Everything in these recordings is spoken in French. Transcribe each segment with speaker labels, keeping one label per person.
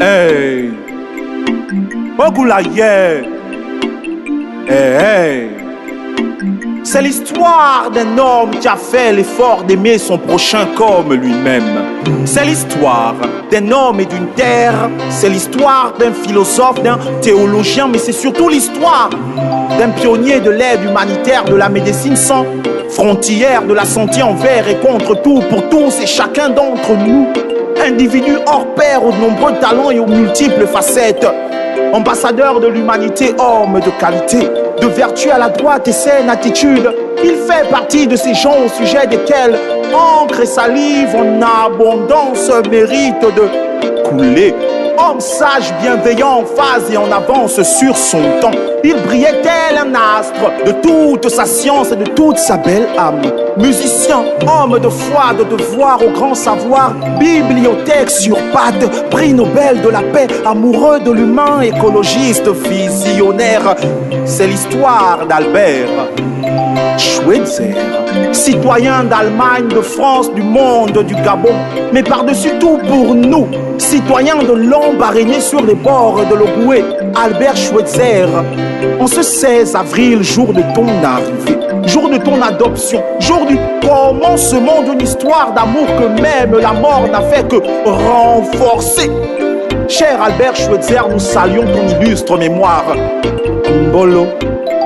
Speaker 1: Hey, Ogulaye. Hey. C'est l'histoire d'un homme qui a fait l'effort d'aimer son prochain comme lui-même. C'est l'histoire d'un homme et d'une terre. C'est l'histoire d'un philosophe, d'un théologien, mais c'est surtout l'histoire d'un pionnier de l'aide humanitaire, de la médecine sans frontières, de la santé envers et contre tout, pour tous et chacun d'entre nous. Individu hors pair aux nombreux talents et aux multiples facettes. Ambassadeur de l'humanité, homme de qualité, de vertu à la droite et saine attitude. Il fait partie de ces gens au sujet desquels encre et salive en abondance mérite de couler. Homme sage, bienveillant, en phase et en avance sur son temps. Il brillait tel un astre de toute sa science et de toute sa belle âme. Musicien, homme de foi, de devoir au grand savoir, bibliothèque sur pattes, prix Nobel de la paix, amoureux de l'humain, écologiste, visionnaire. C'est l'histoire d'Albert Schweitzer, citoyen d'Allemagne, de France, du monde, du Gabon, mais par-dessus tout pour nous, citoyen de l'ombre araignée sur les bords de l'Ogooué, Albert Schweitzer. En ce 16 avril, jour de ton arrivée, jour de ton adoption, jour du commencement d'une histoire d'amour que même la mort n'a fait que renforcer. Cher Albert Schweitzer, nous saluons ton illustre mémoire. Mbolo,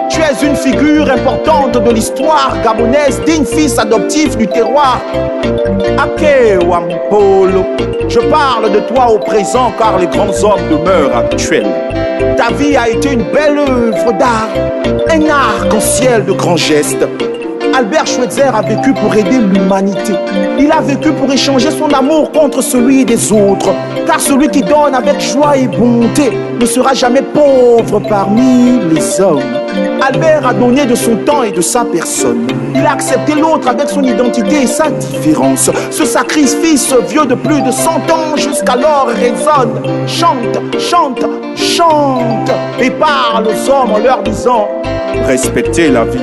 Speaker 1: tu es une figure importante de l'histoire gabonaise, digne fils adoptif du terroir. Ake Wampolo, je parle de toi au présent car les grands hommes demeurent actuels. Ta vie a été une belle œuvre d'art, un arc-en-ciel de grands gestes. Albert Schweitzer a vécu pour aider l'humanité. Il a vécu pour échanger son amour contre celui des autres. Car celui qui donne avec joie et bonté ne sera jamais pauvre parmi les hommes. Albert a donné de son temps et de sa personne. Il a accepté l'autre avec son identité et sa différence. Ce sacrifice vieux de plus de 100 ans jusqu'alors résonne. Chante, chante, chante et parle aux hommes en leur disant: respectez la vie.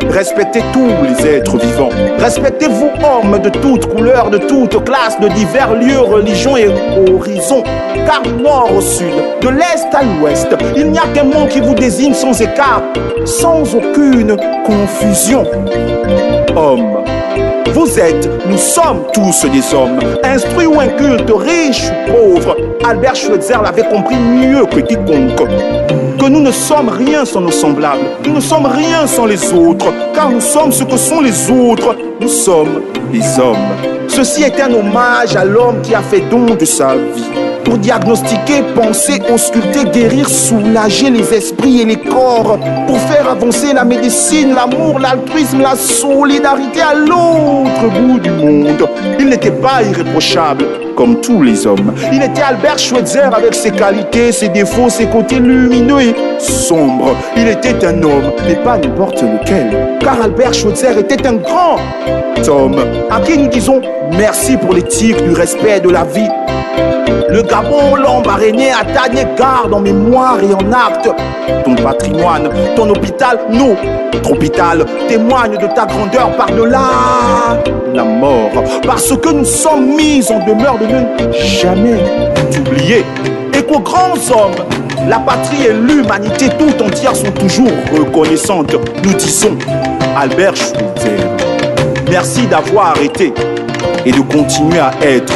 Speaker 1: Respectez tous les êtres vivants. Respectez-vous, hommes de toutes couleurs, de toutes classes, de divers lieux, religions et horizons. Car du nord au sud, de l'est à l'ouest, il n'y a qu'un mot qui vous désigne sans écart, sans aucune confusion. Homme. Vous êtes, nous sommes tous des hommes, instruits ou incultes, riches ou pauvres. Albert Schweitzer l'avait compris mieux que quiconque. Que nous ne sommes rien sans nos semblables, nous ne sommes rien sans les autres, car nous sommes ce que sont les autres, nous sommes les hommes. Ceci est un hommage à l'homme qui a fait don de sa vie, pour diagnostiquer, penser, ausculter, guérir, soulager les esprits et les corps, pour faire avancer la médecine, l'amour, l'altruisme, la solidarité à l'autre bout du monde. Il n'était pas irréprochable, comme tous les hommes. Il était Albert Schweitzer avec ses qualités, ses défauts, ses côtés lumineux et sombres. Il était un homme, mais pas n'importe lequel. Car Albert Schweitzer était un grand homme, à qui nous disons merci pour l'éthique du respect de la vie. Le Gabon, l'ombre araignée, a tagné garde en mémoire et en acte. Ton patrimoine, ton hôpital, notre hôpital, témoigne de ta grandeur par-delà la mort. Parce que nous sommes mis en demeure de ne jamais t'oublier. Et qu'aux grands hommes, la patrie et l'humanité tout entière sont toujours reconnaissantes. Nous disons, Albert Schweitzer, merci d'avoir été et de continuer à être